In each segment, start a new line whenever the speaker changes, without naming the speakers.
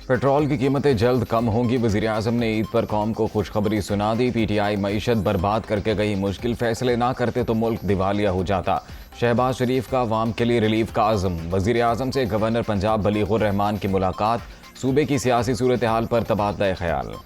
Petrol की कीमतें जल्द कम होंगी। वज़ीर-ए-आज़म ने ईद पर कौम को खुशखबरी सुना दी। पीटीआई मईशत बर्बाद करके गई, मुश्किल फैसले ना करते तो मुल्क दिवालिया हो जाता। शहबाज शरीफ का अवाम के लिए रिलीफ का आज़म। वज़ीर-ए-आज़म से गवर्नर पंजाब बलीगुर रहमान की मुलाकात। सूबे की सियासी सूरत हाल पर तबादला ख्याल।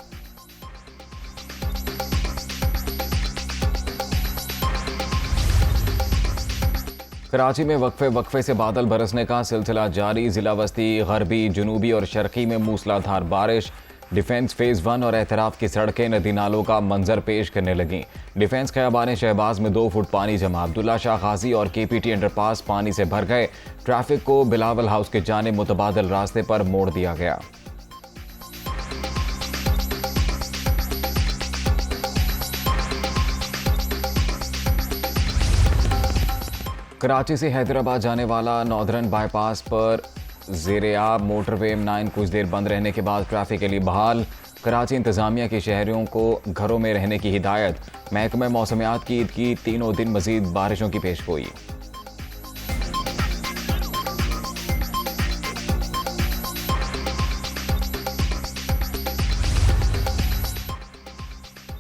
कराची में वक्फे से बादल बरसने का सिलसिला जारी। जिला वस्ती, गरबी, जनूबी और शर्की में मूसलाधार बारिश। डिफेंस फेज 1 और एतराफ की सड़कें नदी नालों का मंजर पेश करने लगीं। डिफेंस खयाबान शहबाज में 2 फुट पानी जमा। अब्दुल्ला शाह गाजी और केपीटी अंडरपास पानी से भर गए। ट्रैफिक को बिलावल हाउस के जानिब मुतबादल रास्ते पर मोड़ दिया गया। कराची से हैदराबाद जाने वाला नॉर्दर्न बाईपास पर ज़ेर-ए-आब मोटरवे M9 कुछ देर बंद रहने के बाद ट्रैफिक के लिए बहाल। कराची इंतजामिया के शहरियों को घरों में रहने की हिदायत। महकमा मौसमियात की ईद की तीनों दिन मजीद बारिशों की पेशगोई।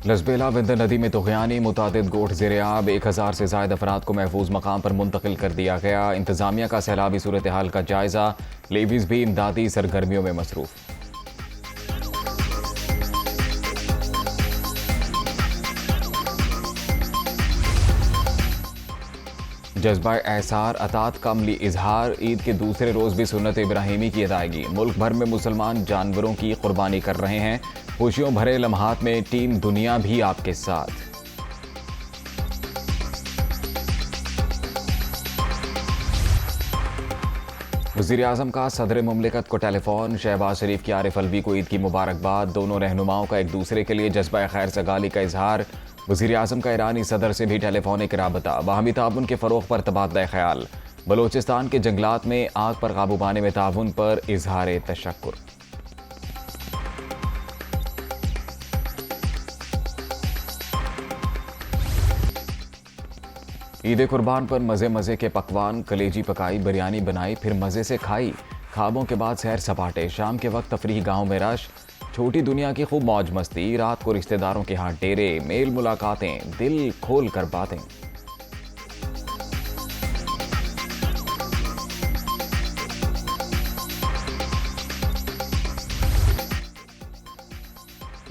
लसबेला विंदर नदी में तुग़यानी, मुतादिद गोठ ज़ेर-ए-आब। 1000 से ज़ायद अफराद को महफूज मकाम पर मुंतकिल कर दिया गया। इंतजामिया का सैलाबी सूरत हाल का जायजा। लेवीज भी इमदादी सरगर्मियों में मसरूफ। जज्बा एहसार अतात का अमली इजहार। ईद के दूसरे रोज़ भी सुन्नत इब्राहिमी की अदायगी। मुल्क भर में मुसलमान जानवरों की कुर्बानी कर रहे हैं। खुशियों भरे लम्हात में टीम दुनिया भी आपके साथ। वज़ीर-ए-आज़म का सदर मुमलिकत को टेलीफोन। शहबाज शरीफ की आरिफ अलवी को ईद की मुबारकबाद। दोनों रहनुमाओं का एक दूसरे के लिए जज्बा खैर सगाली का इजहार। वज़ीर-ए-आज़म का ईरानी सदर से भी टेलीफोनिक राबता। बाहमी ताउन के फ़रोग़ पर तबादला ख्याल। बलोचिस्तान के जंगलात में आग पर काबू पाने में ताउन पर इजहार तशक्कुर। ईद कुर्बान पर मज़े मज़े के पकवान। कलेजी पकाई, बिरयानी बनाई, फिर मज़े से खाई। ख्वाबों के बाद सैर सपाटे। शाम के वक्त तफरीह गाँव में रश। छोटी दुनिया की खूब मौज मस्ती। रात को रिश्तेदारों के हाथ डेरे, मेल मुलाकातें, दिल खोल कर बातें।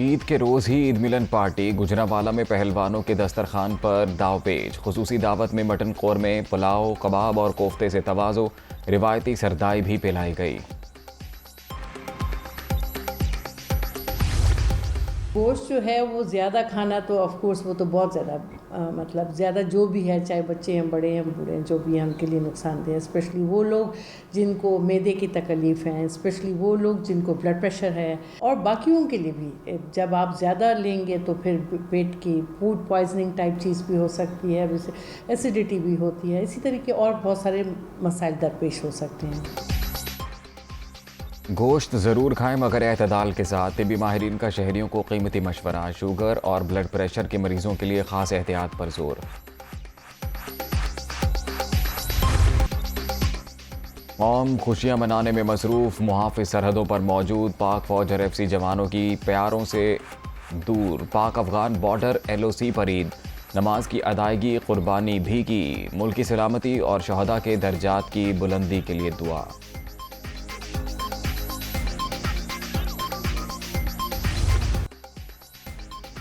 ईद के रोज़ ही ईद मिलन पार्टी। गुजरांवाला में पहलवानों के दस्तरखान पर दावपेच। खुसूसी दावत में मटन कौरमे, पुलाव, कबाब और कोफ्ते से तवाज़ो। रिवायती सरदाई भी पिलाई गई।
गोश्त जो है वो ज़्यादा खाना तो ऑफ कोर्स वो तो बहुत ज़्यादा मतलब ज़्यादा जो भी है, चाहे बच्चे हैं, बड़े हैं, बूढ़े हैं, जो भी हैं उनके लिए नुकसानदेह है। स्पेशली वो लोग जिनको मैदे की तकलीफ़ हैं, स्पेशली वो लोग जिनको ब्लड प्रेशर है, और बाकियों के लिए भी। जब आप ज़्यादा लेंगे तो फिर पेट की फूड पॉइजनिंग टाइप चीज़ भी हो सकती है, वैसे एसिडिटी भी होती है। इसी तरीके और बहुत सारे मसाइल दरपेश हो सकते हैं।
गोश्त ज़रूर खाएं मगर एतदाल के साथ। तिबी माहिरीन का शहरियों को कीमती मशवरा। शुगर और ब्लड प्रेशर के मरीजों के लिए ख़ास एहतियात पर जोर। कौम खुशियां मनाने में मसरूफ़। मुहाफ़िज़ सरहदों पर मौजूद। पाक फ़ौज और FC जवानों की प्यारों से दूर। पाक अफ़गान बॉर्डर LOC पर ईद नमाज की अदायगी, कुर्बानी भी की। मुल्क की सलामती और शहदा के दर्जात की बुलंदी के लिए दुआ।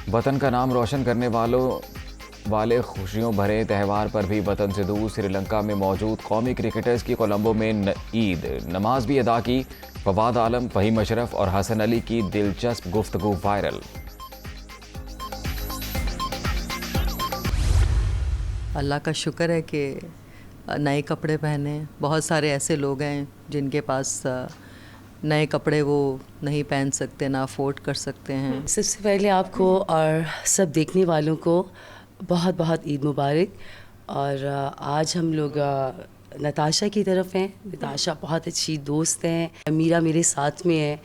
वतन का नाम रोशन करने वाले खुशियों भरे त्यौहार पर भी वतन से दूर। श्रीलंका में मौजूद कौमी क्रिकेटर्स की कोलंबो में ईद नमाज भी अदा की। फवाद आलम, फ़हीम अशरफ और हसन अली की दिलचस्प गुफ्तगू वायरल।
अल्लाह का शुक्र है कि नए कपड़े पहने। बहुत सारे ऐसे लोग हैं जिनके पास नए कपड़े वो नहीं पहन सकते, ना अफोर्ड कर सकते हैं।
सबसे पहले आपको और सब देखने वालों को बहुत बहुत ईद मुबारक। और आज हम लोग नताशा की तरफ हैं। नताशा बहुत अच्छी दोस्त हैं। मीरा मेरे साथ में है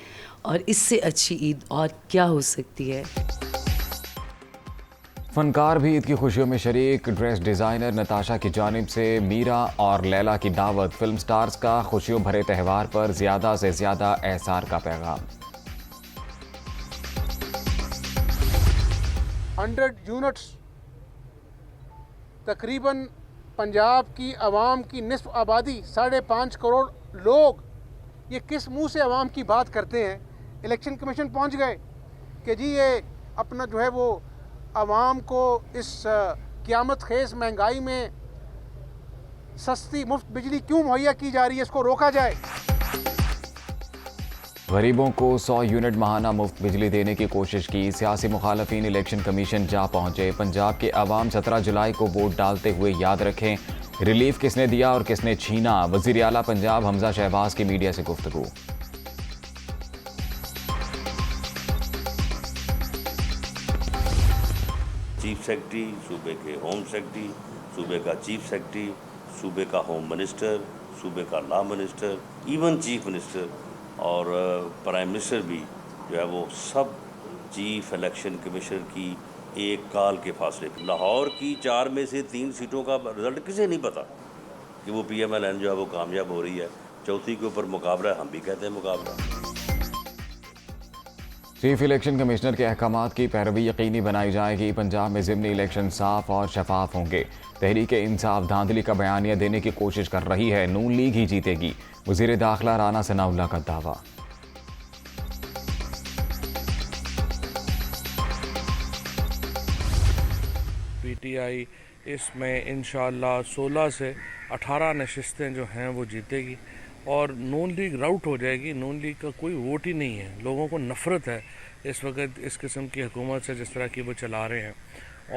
और इससे अच्छी ईद और क्या हो सकती है।
फनकार भी ईद की खुशियों में शरीक। ड्रेस डिज़ाइनर नताशा की जानिब से मीरा और लैला की दावत। फिल्म स्टार्स का खुशियों भरे त्यौहार पर ज़्यादा से ज़्यादा एहसार का पैगाम।
100 यूनिट्स तकरीबन पंजाब की आवाम की निस्फ आबादी 5.5 करोड़ लोग ये किस मुंह से आवाम की बात करते हैं। इलेक्शन कमीशन पहुंच गए कि जी ये अपना जो है वो आवाम को इस क़यामत खेज़ महंगाई में सस्ती मुफ्त बिजली क्यों मुहैया की जा रही है, इसको रोका जाए।
गरीबों को 100 यूनिट माहाना मुफ्त बिजली देने की कोशिश की। सियासी मुखालफिन इलेक्शन कमीशन जा पहुंचे। पंजाब के अवाम 17 जुलाई को वोट डालते हुए याद रखें रिलीफ किसने दिया और किसने छीना। वज़ीर आला पंजाब हमजा शहबाज की मीडिया से गुफ्तगू।
चीफ सेक्रेटरी, सूबे के होम सेक्रेटरी, सूबे का चीफ सेक्रेटरी, सूबे का होम मिनिस्टर, सूबे का law minister, even chief minister और प्राइम मिनिस्टर भी जो है वो सब चीफ इलेक्शन कमिश्नर की एक कॉल के फासले पर। लाहौर की 4 में से 3 सीटों का रिजल्ट किसे नहीं पता कि वो PMLN जो है वो कामयाब हो रही है। चौथी के ऊपर मुकाबला है, हम भी कहते हैं मुकाबला।
चीफ इलेक्शन कमिश्नर के अहकामात की पैरवी यकीनी बनाई जाएगी। पंजाब में ज़िमनी इलेक्शन साफ और शफाफ होंगे। तहरीक इंसाफ धांधली का बयानिया देने की कोशिश कर रही है, नून लीग ही जीतेगी। वज़ीर दाखिला राना सनाउल्लाह का दावा।
PTI इसमें इंशाअल्लाह 16 से 18 नशिस्तें जो हैं वो जीतेगी और नून लीग राउट हो जाएगी। नून लीग का कोई वोट ही नहीं है। लोगों को नफ़रत है इस वक्त इस किस्म की हुकूमत से जिस तरह की वो चला रहे हैं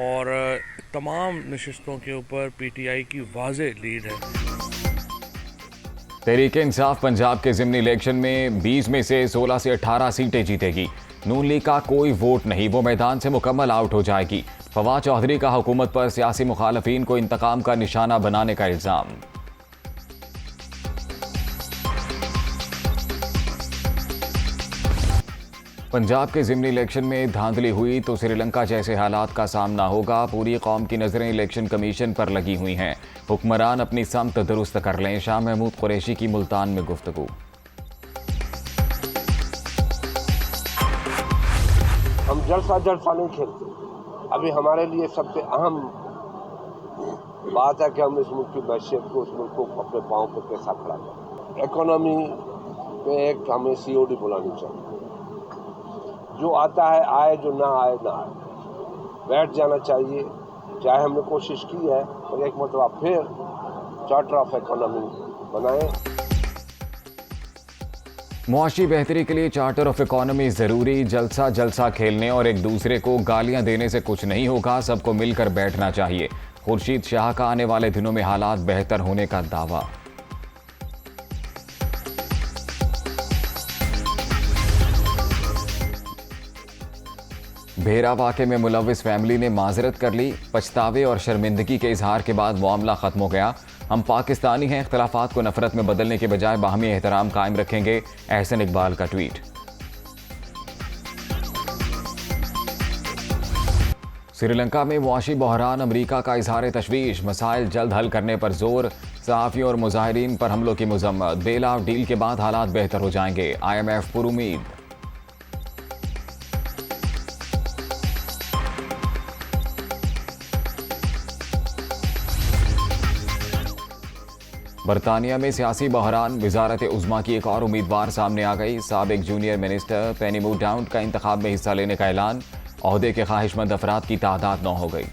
और तमाम नशिस्तों के ऊपर PTI की वाज़े लीड है।
तहरीक इंसाफ पंजाब के ज़िमनी इलेक्शन में 20 में से 16 से 18 सीटें जीतेगी। नून लीग का कोई वोट नहीं, वो मैदान से मुकम्मल आउट हो जाएगी। फवाद चौधरी का हुकूमत पर सियासी मुखालफिन को इंतकाम का निशाना बनाने का इल्ज़ाम। पंजाब के ज़िमनी इलेक्शन में धांधली हुई तो श्रीलंका जैसे हालात का सामना होगा। पूरी कौम की नज़रें इलेक्शन कमीशन पर लगी हुई हैं। हुक्मरान अपनी समत दुरुस्त कर लें। शाह महमूद कुरैशी की मुल्तान में गुफ्तगू।
हम जलसा नहीं खेलते। अभी हमारे लिए सबसे अहम बात है कि हम इस मुल्क की मैशियत को, उस मुल्क को अपने पाँव पर कैसा खड़ा करें। इकोनॉमी पे एक हमें COD बुलानी चाहिए। जो आता है आए, जो ना आए ना आए। बैठ जाना चाहिए। चाहे हमने कोशिश की है और एक मरतबा फिर चार्टर ऑफ इकोनॉमी बनाएं।
मुआशी बेहतरी के लिए चार्टर ऑफ इकोनॉमी ज़रूरी। जलसा खेलने और एक दूसरे को गालियां देने से कुछ नहीं होगा। सबको मिलकर बैठना चाहिए। खुर्शीद शाह का आने वाले दिनों में हालात बेहतर होने का दावा। भेरा वाक़े में मुलव्विस फैमिली ने माजरत कर ली। पछतावे और शर्मिंदगी के इजहार के बाद मामला ख़त्म हो गया। हम पाकिस्तानी हैं, इख्तलाफात को नफरत में बदलने के बजाय बाहमी एहतराम कायम रखेंगे। एहसन इकबाल का ट्वीट। श्रीलंका में मुआशी बहरान, अमरीका का इजहार तशवीश। मसाइल जल्द हल करने पर जोर। सहाफ़ियों और मुजाहिरीन पर हमलों की मजम्मत। बेल आउट डील के बाद हालात बेहतर हो जाएंगे। IMF पुरुमीद। बरतानिया में सियासी बहरान। वजारत उज़्मा की एक और उम्मीदवार सामने आ गई। साबिक जूनियर मिनिस्टर पेनी मूडाउंट का इंतखाब में हिस्सा लेने का ऐलान। ओहदे के ख्वाहिशमंद अफराद की तादाद 9 हो गई।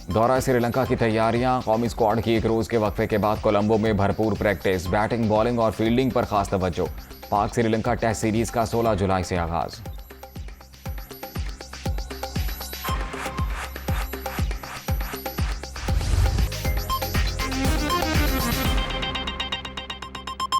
दौरा श्रीलंका की तैयारियां। कौमी स्क्वाड की एक रोज के वक्फे के बाद कोलंबो में भरपूर प्रैक्टिस। बैटिंग, बॉलिंग और फील्डिंग पर खास तवज्जो। पाक श्रीलंका टेस्ट सीरीज का 16 जुलाई से आगाज।